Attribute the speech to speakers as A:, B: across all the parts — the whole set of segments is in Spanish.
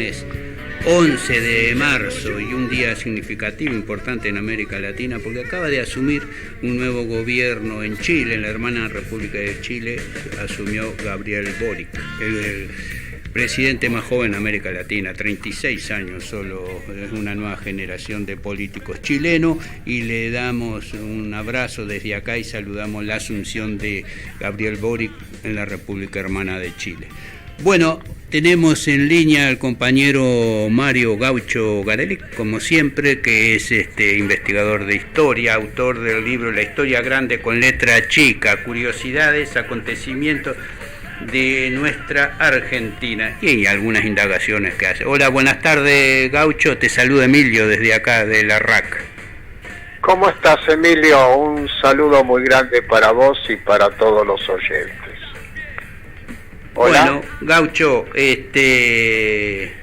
A: viernes 11 de marzo y un día significativo, importante en América Latina, porque acaba de asumir un nuevo gobierno en Chile, en la hermana República de Chile, asumió Gabriel Boric, el presidente más joven de América Latina, 36 años solo, es una nueva generación de políticos chilenos, y le damos un abrazo desde acá y saludamos la asunción de Gabriel Boric en la República Hermana de Chile. Bueno, tenemos en línea al compañero Mario Gaucho Garelli, como siempre, que es investigador de historia, autor del libro La historia grande con letra chica, curiosidades, acontecimientos de nuestra Argentina y algunas indagaciones que hace. Hola, buenas tardes, Gaucho, te saluda Emilio desde acá de la RAC.
B: ¿Cómo estás, Emilio? Un saludo muy grande para vos y para todos los oyentes. Hola.
A: Bueno, Gaucho, ¿qué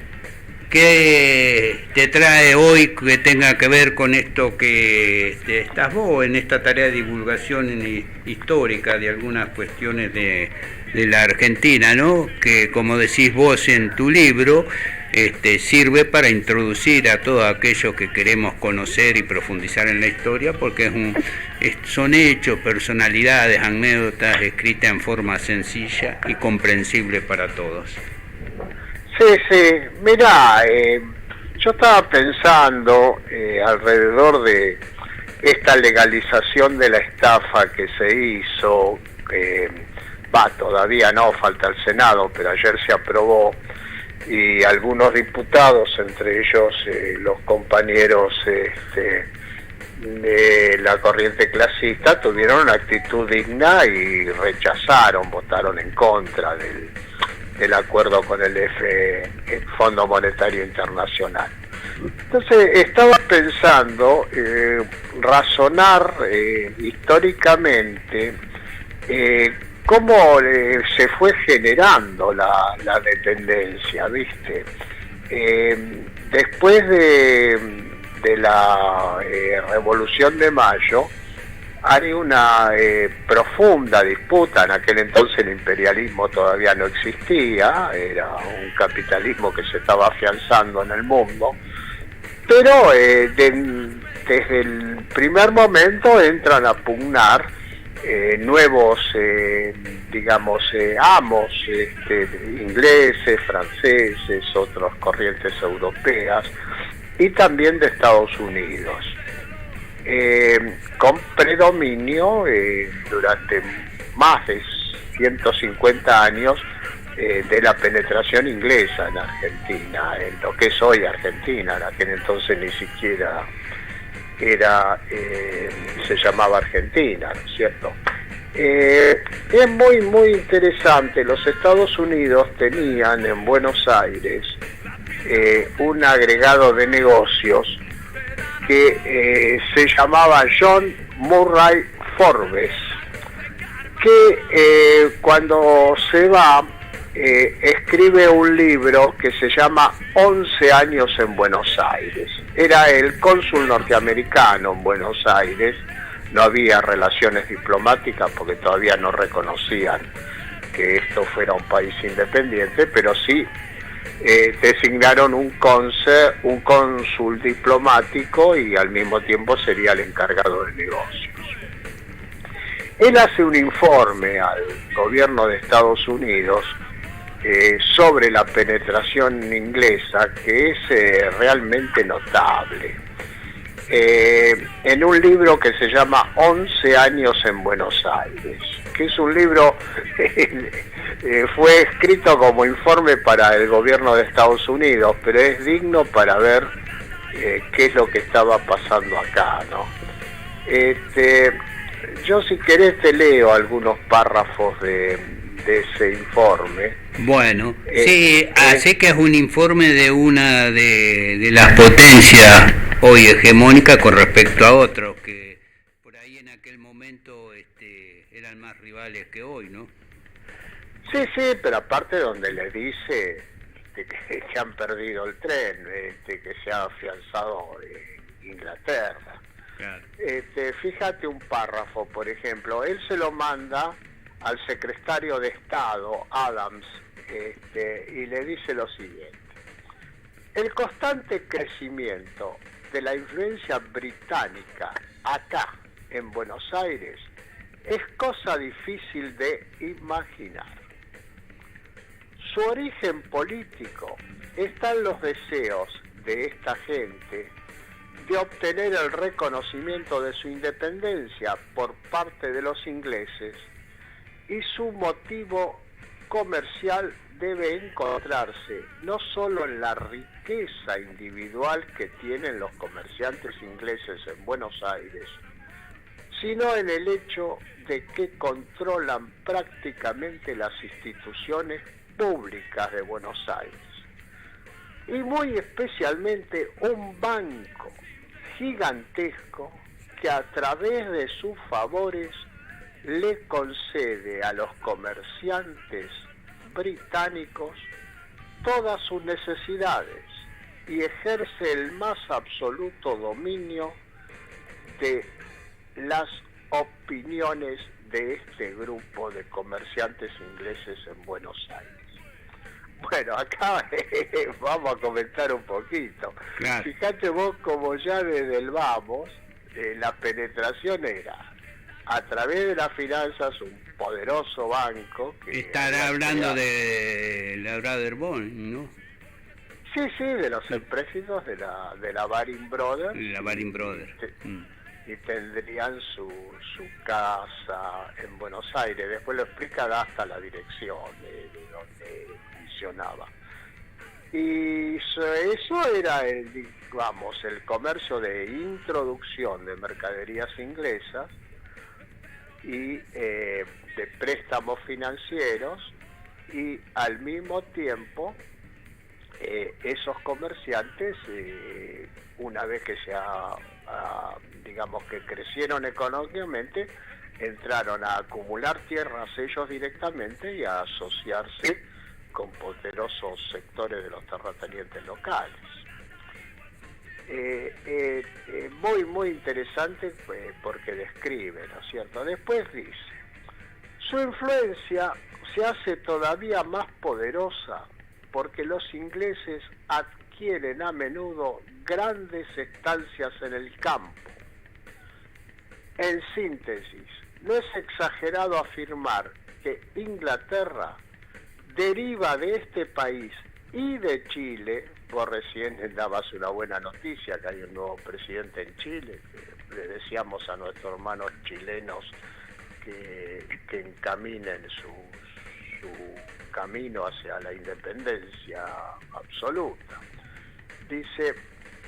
A: te trae hoy que tenga que ver con esto que estás vos en esta tarea de divulgación histórica de algunas cuestiones de la Argentina, ¿no? Que, como decís vos en tu libro, sirve para introducir a todos aquellos que queremos conocer y profundizar en la historia, porque son hechos, personalidades, anécdotas escritas en forma sencilla y comprensible para todos.
B: Sí, mirá, yo estaba pensando alrededor de esta legalización de la estafa que se hizo, todavía no, falta el Senado, pero ayer se aprobó, y algunos diputados, entre ellos los compañeros de la corriente clasista, tuvieron una actitud digna y votaron en contra del acuerdo con el Fondo Monetario Internacional. Entonces estaba pensando razonar históricamente cómo se fue generando la dependencia, ¿viste? Después de la Revolución de Mayo hay una profunda disputa. En aquel entonces el imperialismo todavía no existía, era un capitalismo que se estaba afianzando en el mundo, pero desde el primer momento entran a pugnar nuevos, amos, ingleses, franceses, otras corrientes europeas y también de Estados Unidos, con predominio durante más de 150 años de la penetración inglesa en Argentina, en lo que es hoy Argentina. En aquel entonces ni siquiera se llamaba Argentina, ¿no es cierto? Es muy, muy interesante. Los Estados Unidos tenían en Buenos Aires un agregado de negocios que se llamaba John Murray Forbes, que cuando se va escribe un libro que se llama 11 años en Buenos Aires. Era el cónsul norteamericano en Buenos Aires, no había relaciones diplomáticas porque todavía no reconocían que esto fuera un país independiente, pero sí designaron un cónsul diplomático y al mismo tiempo sería el encargado de negocios. Él hace un informe al gobierno de Estados Unidos sobre la penetración inglesa que es realmente notable. En un libro que se llama 11 años en Buenos Aires, que es un libro fue escrito como informe para el gobierno de Estados Unidos, pero es digno para ver qué es lo que estaba pasando acá, ¿no? Yo, si querés, te leo algunos párrafos de ese informe.
A: Bueno, sí, así que es un informe de una de las potencias hoy hegemónicas con respecto a otros que por ahí en aquel momento eran más rivales que hoy, ¿no?
B: Sí, pero aparte donde le dice que han perdido el tren, que se ha afianzado Inglaterra. Claro. Fíjate un párrafo, por ejemplo, él se lo manda al secretario de Estado, Adams, y le dice lo siguiente: El constante crecimiento de la influencia británica acá en Buenos Aires es cosa difícil de imaginar. Su origen político está en los deseos de esta gente de obtener el reconocimiento de su independencia por parte de los ingleses, y su motivo comercial debe encontrarse no solo en la riqueza individual que tienen los comerciantes ingleses en Buenos Aires, sino en el hecho de que controlan prácticamente las instituciones públicas de Buenos Aires, y muy especialmente un banco gigantesco que a través de sus favores le concede a los comerciantes británicos todas sus necesidades y ejerce el más absoluto dominio de las opiniones de este grupo de comerciantes ingleses en Buenos Aires. Bueno, acá vamos a comentar un poquito.
A: Claro.
B: Fíjate vos como ya desde el vamos, la penetración era a través de las finanzas un poderoso banco que
A: estará hablando de la Brother Bond, ¿no?
B: Sí, de los empréstitos de la Baring Brothers.
A: La Baring Brothers.
B: Y tendrían su casa en Buenos Aires. Después lo explica hasta la dirección de donde funcionaba. Y eso era el comercio de introducción de mercaderías inglesas y de préstamos financieros, y al mismo tiempo esos comerciantes, una vez que digamos que crecieron económicamente, entraron a acumular tierras ellos directamente y a asociarse con poderosos sectores de los terratenientes locales. Muy interesante, porque describe, ¿no es cierto? Después dice, su influencia se hace todavía más poderosa porque los ingleses adquieren a menudo grandes estancias en el campo. En síntesis, no es exagerado afirmar que Inglaterra deriva de este país y de Chile. Vos recién dabas una buena noticia, que hay un nuevo presidente en Chile, que le decíamos a nuestros hermanos chilenos que encaminen su camino hacia la independencia absoluta. Dice,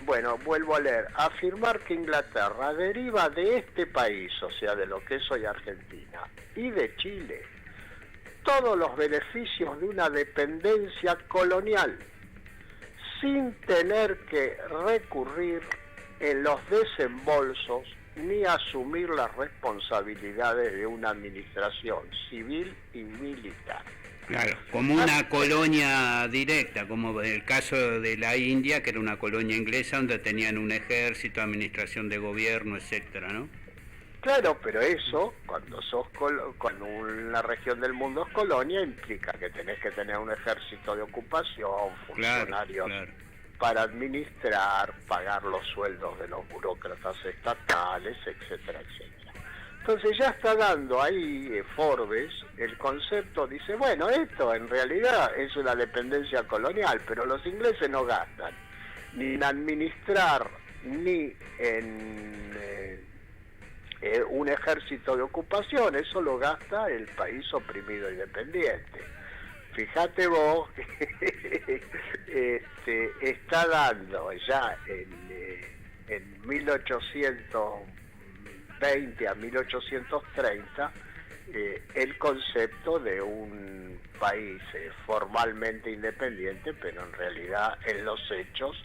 B: bueno, vuelvo a leer, afirmar que Inglaterra deriva de este país, o sea, de lo que es hoy Argentina, y de Chile, todos los beneficios de una dependencia colonial, sin tener que recurrir en los desembolsos ni asumir las responsabilidades de una administración civil y militar.
A: Claro, como una colonia directa, como el caso de la India, que era una colonia inglesa donde tenían un ejército, administración de gobierno, etcétera, ¿no?
B: Claro, pero eso, cuando una región del mundo es colonia, implica que tenés que tener un ejército de ocupación, funcionarios para administrar, pagar los sueldos de los burócratas estatales, etcétera, etcétera. Entonces ya está dando ahí Forbes el concepto, dice, bueno, esto en realidad es una dependencia colonial, pero los ingleses no gastan ni en administrar ni en un ejército de ocupación, eso lo gasta el país oprimido y dependiente. Fíjate vos que está dando ya en 1820 a 1830 el concepto de un país formalmente independiente, pero en realidad en los hechos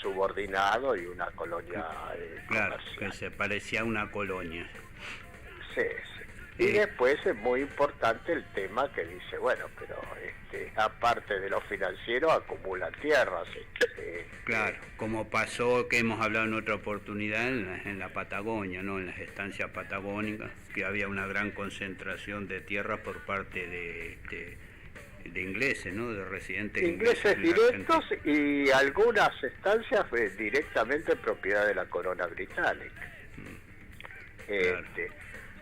B: subordinado y una colonia
A: claro,
B: comercial.
A: que se parecía a una colonia.
B: Sí. Y después es muy importante el tema que dice, bueno, pero aparte de lo financiero acumulan tierras.
A: Claro, como pasó, que hemos hablado en otra oportunidad, en la Patagonia, ¿no? En las estancias patagónicas, que había una gran concentración de tierras por parte ingleses, ¿no? De residentes
B: ingleses
A: en
B: directos
A: Argentina.
B: y algunas estancias directamente propiedad de la corona británica.
A: Claro.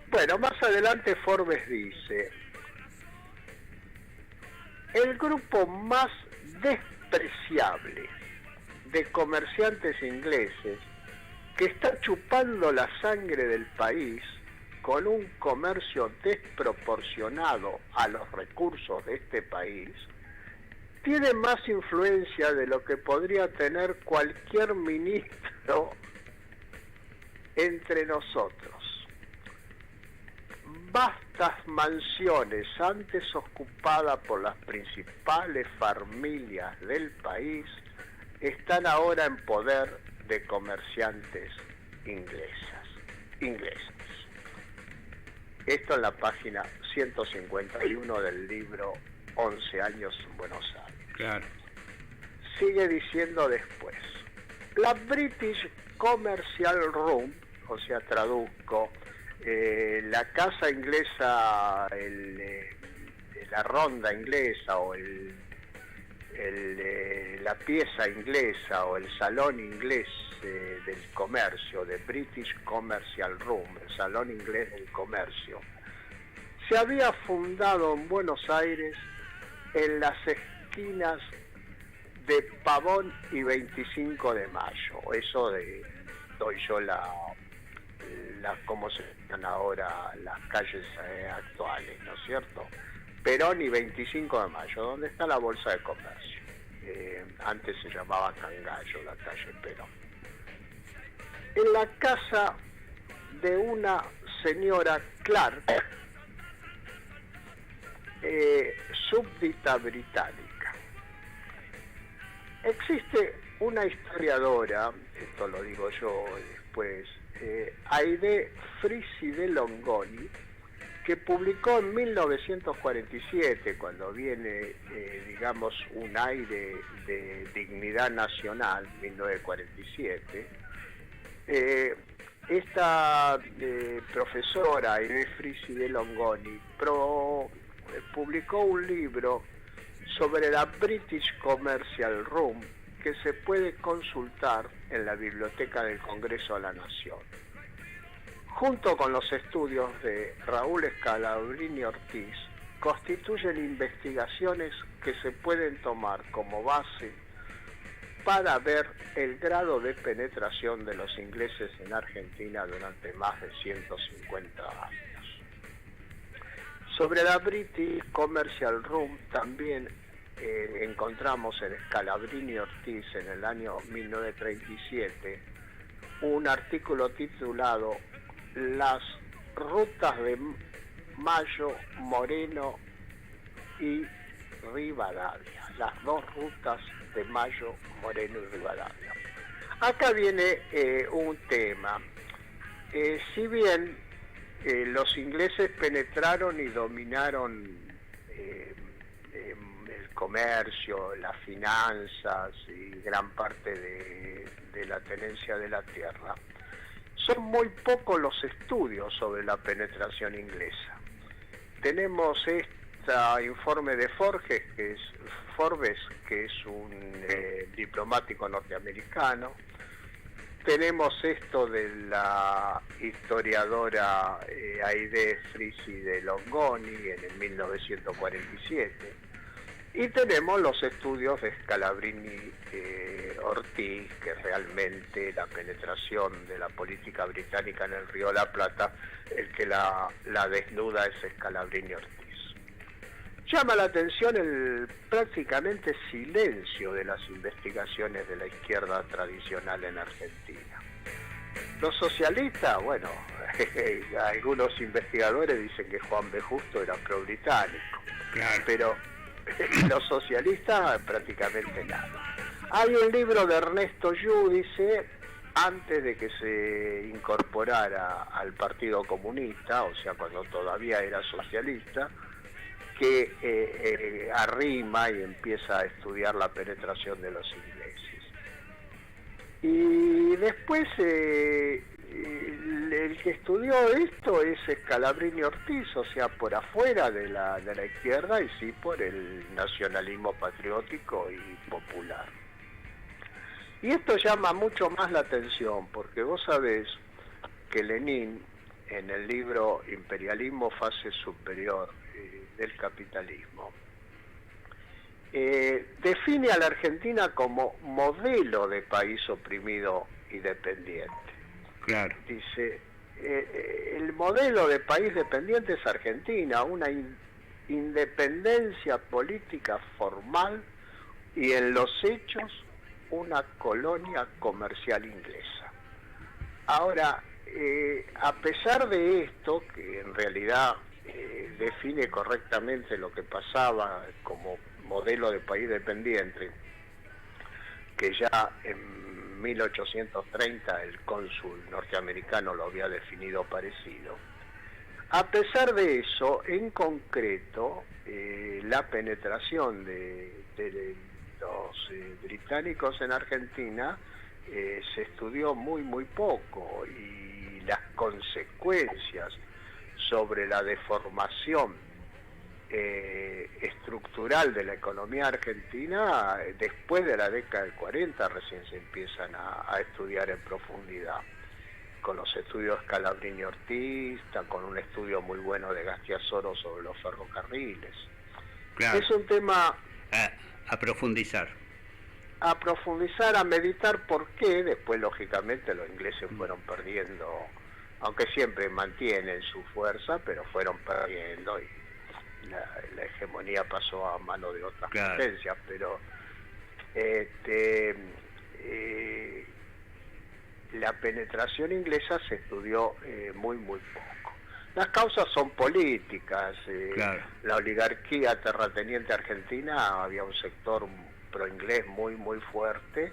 B: Bueno, más adelante Forbes dice: el grupo más despreciable de comerciantes ingleses que está chupando la sangre del país con un comercio desproporcionado a los recursos de este país, tiene más influencia de lo que podría tener cualquier ministro entre nosotros. Vastas mansiones antes ocupadas por las principales familias del país están ahora en poder de comerciantes ingleses. Esto en la página 151 del libro 11 años en Buenos Aires.
A: Claro.
B: Sigue diciendo después: la British Commercial Room, o sea, traduzco, la casa inglesa, la ronda inglesa o la pieza inglesa o el salón inglés del comercio, de British Commercial Room, el salón inglés del comercio, se había fundado en Buenos Aires en las esquinas de Pavón y 25 de Mayo. Eso doy yo cómo se llaman ahora las calles actuales, ¿no es cierto? Perón y 25 de Mayo, donde está la Bolsa de Comercio. Antes se llamaba Cangallo, la calle Perón. En la casa de una señora Clark, súbdita británica. Existe una historiadora, esto lo digo yo después, Aide Frisi de Longoni, que publicó en 1947, cuando viene, digamos, un aire de dignidad nacional, 1947, esta profesora Aide Frisi de Longoni publicó un libro sobre la British Commercial Room que se puede consultar en la Biblioteca del Congreso de la Nación. Junto con los estudios de Raúl Scalabrini Ortiz, constituyen investigaciones que se pueden tomar como base para ver el grado de penetración de los ingleses en Argentina durante más de 150 años. Sobre la British Commercial Room también encontramos en Scalabrini Ortiz en el año 1937 un artículo titulado Las rutas de Mayo, Moreno y Rivadavia, las dos rutas de Mayo, Moreno y Rivadavia. Acá viene un tema. Si bien los ingleses penetraron y dominaron el comercio, las finanzas y gran parte de la tenencia de la tierra, son muy pocos los estudios sobre la penetración inglesa. Tenemos este informe de Forbes, que es un diplomático norteamericano. Tenemos esto de la historiadora Aide Frisi de Longoni en el 1947. Y tenemos los estudios de Scalabrini Ortiz, que realmente la penetración de la política británica en el Río de la Plata, el que la desnuda es Scalabrini Ortiz. Llama la atención el prácticamente silencio de las investigaciones de la izquierda tradicional en Argentina. Los socialistas, bueno, algunos investigadores dicen que Juan B. Justo era pro-británico,
A: Claro.
B: pero los socialistas prácticamente nada. Hay un libro de Ernesto Giudice, antes de que se incorporara al Partido Comunista, o sea, cuando todavía era socialista, que arrima y empieza a estudiar la penetración de los ingleses. Y después el que estudió esto es Scalabrini Ortiz, o sea, por afuera de la izquierda y sí por el nacionalismo patriótico y popular. Y esto llama mucho más la atención porque vos sabés que Lenin, en el libro Imperialismo, fase superior del capitalismo, define a la Argentina como modelo de país oprimido y dependiente.
A: Claro.
B: Dice, el modelo de país dependiente es Argentina, una independencia política formal y en los hechos una colonia comercial inglesa. Ahora, a pesar de esto, que en realidad define correctamente lo que pasaba como modelo de país dependiente, que ya en 1830 el cónsul norteamericano lo había definido parecido. A pesar de eso, en concreto, la penetración de los británicos en Argentina se estudió muy poco, y las consecuencias sobre la deformación estructural de la economía argentina después de la década del 40 recién se empiezan a estudiar en profundidad, con los estudios Scalabrini Ortiz, con un estudio muy bueno de Gastiazoro sobre los ferrocarriles.
A: Claro.
B: Es un tema
A: a profundizar,
B: a meditar, porque después lógicamente los ingleses fueron perdiendo, aunque siempre mantienen su fuerza, pero fueron perdiendo y la hegemonía pasó a mano de otras potencias, pero la penetración inglesa se estudió muy poco. Las causas son políticas. La oligarquía terrateniente argentina, había un sector pro-inglés muy fuerte,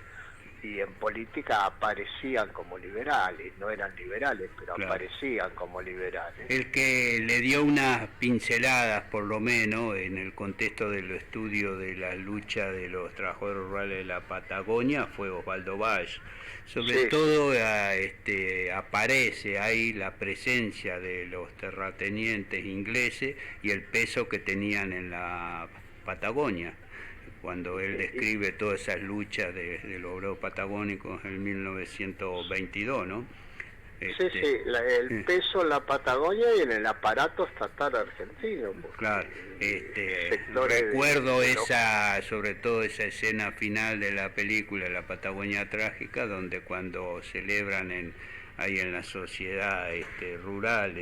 B: y en política aparecían como liberales, no eran liberales, pero aparecían como liberales.
A: El que le dio unas pinceladas, por lo menos, en el contexto del estudio de la lucha de los trabajadores rurales de la Patagonia fue Osvaldo Valls. Sobre todo aparece ahí la presencia de los terratenientes ingleses y el peso que tenían en la Patagonia, cuando él describe todas esas luchas de los obreros patagónicos en 1922, ¿no?
B: El peso en la Patagonia y en el aparato estatal argentino.
A: Claro, recuerdo sobre todo esa escena final de la película La Patagonia Trágica, donde cuando celebran ahí en la sociedad rural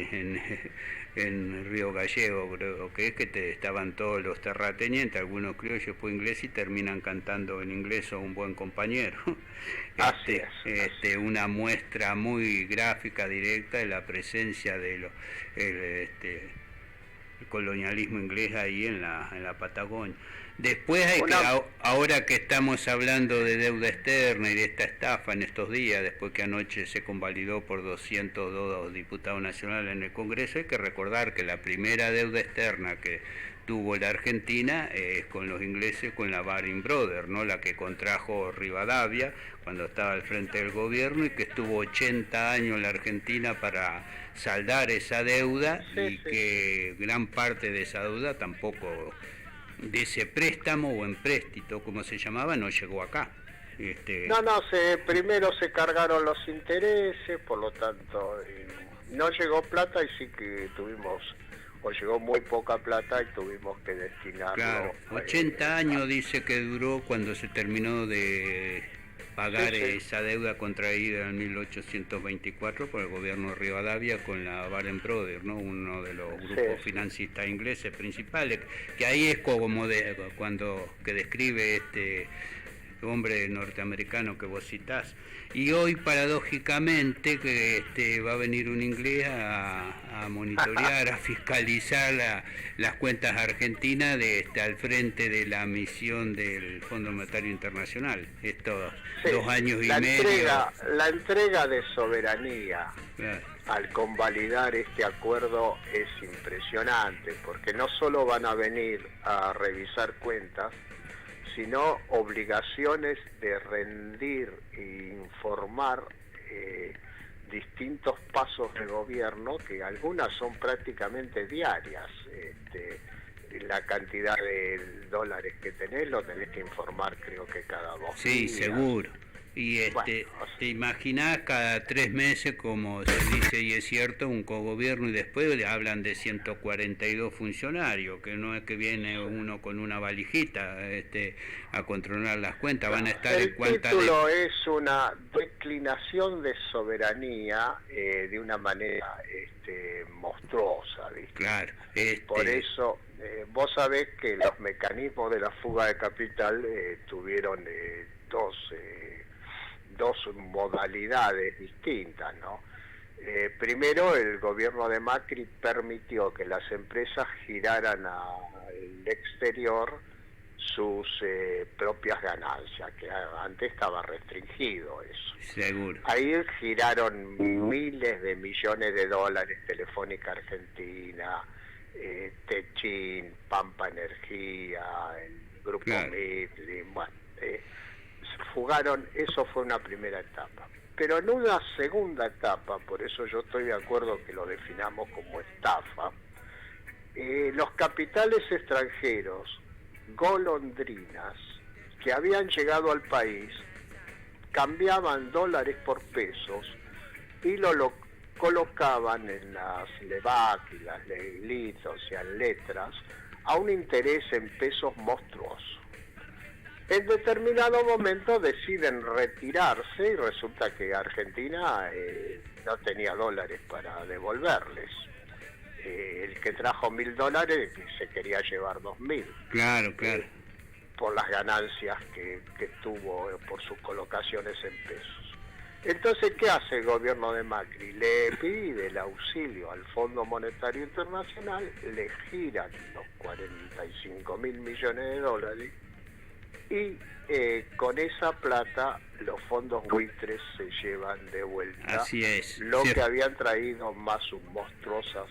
A: en Río Gallego, creo que es que estaban todos los terratenientes, algunos criollos por inglés, y terminan cantando en inglés o Un buen compañero. Una muestra muy gráfica, directa, de la presencia de el colonialismo inglés ahí en la Patagonia. Después ahora que estamos hablando de deuda externa y de esta estafa en estos días, después que anoche se convalidó por 202 diputados nacionales en el Congreso, hay que recordar que la primera deuda externa que tuvo la Argentina es con los ingleses, con la Baring Brothers, ¿no? La que contrajo Rivadavia cuando estaba al frente del gobierno, y que estuvo 80 años la Argentina para saldar esa deuda, que gran parte de esa deuda tampoco, de ese préstamo o empréstito, como se llamaba, no llegó acá.
B: Primero se cargaron los intereses, por lo tanto no llegó plata, y sí que llegó muy poca plata y tuvimos que destinarlo.
A: Claro, 80 años dice que duró cuando se terminó de pagar esa deuda contraída en 1824 por el gobierno de Rivadavia con la Baring Brothers, ¿no? Uno de los grupos financistas ingleses principales, que ahí es como cuando describe hombre norteamericano que vos citás. Y hoy, paradójicamente, que va a venir un inglés a monitorear, a fiscalizar las cuentas argentinas al frente de la misión del Fondo Monetario Internacional. Estos 2 años y medio.
B: La entrega de soberanía al convalidar este acuerdo es impresionante, porque no solo van a venir a revisar cuentas, sino obligaciones de rendir e informar distintos pasos de gobierno, que algunas son prácticamente diarias. La cantidad de dólares que tenés lo tenés que informar, creo que cada 2
A: Sí,
B: días.
A: seguro. Y
B: Bueno,
A: te imaginás cada 3 meses, como se dice y es cierto, un cogobierno, y después le hablan de 142 funcionarios, que no es que viene uno con una valijita a controlar las cuentas, van a estar
B: el
A: en cuenta
B: título
A: de...
B: es una declinación de soberanía de una manera monstruosa, ¿viste?
A: Claro,
B: Por eso, vos sabés que los mecanismos de la fuga de capital tuvieron dos modalidades distintas, ¿no? Primero, el gobierno de Macri permitió que las empresas giraran al exterior sus propias ganancias, que antes estaba restringido eso.
A: Seguro.
B: Ahí giraron miles de millones de dólares, Telefónica Argentina, Techin, Pampa Energía, el Grupo
A: Claro.
B: Mitli, bueno, fugaron. Eso fue una primera etapa. Pero en una segunda etapa, por eso yo estoy de acuerdo que lo definamos como estafa, los capitales extranjeros, golondrinas, que habían llegado al país, cambiaban dólares por pesos y lo colocaban en las LEVAC y las LELIT, o sea, en letras, a un interés en pesos monstruoso. En determinado momento deciden retirarse y resulta que Argentina no tenía dólares para devolverles. El que trajo $1.000 se quería llevar 2.000.
A: Claro, claro.
B: Por las ganancias que tuvo por sus colocaciones en pesos. Entonces, ¿qué hace el gobierno de Macri? Le pide el auxilio al Fondo Monetario Internacional, le giran los 45.000 millones de dólares y con esa plata los fondos buitres se llevan de vuelta.
A: Así es,
B: lo
A: cierto.
B: que habían traído más sus monstruosas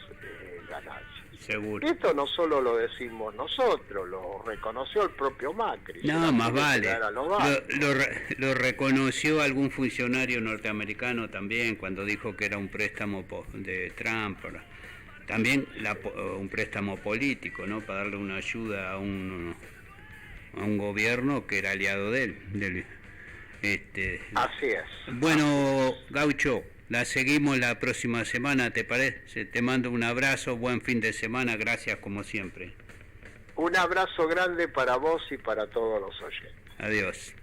B: ganancias.
A: Seguro.
B: Esto no solo lo decimos nosotros, lo reconoció el propio Macri.
A: No, más vale.
B: Lo
A: Lo reconoció algún funcionario norteamericano también cuando dijo que era un préstamo de Trump. También un préstamo político, ¿no? Para darle una ayuda a un gobierno que era aliado de él.
B: Así es.
A: Bueno, Gaucho, la seguimos la próxima semana, ¿te parece? Te mando un abrazo, buen fin de semana, gracias como siempre.
B: Un abrazo grande para vos y para todos los oyentes.
A: Adiós.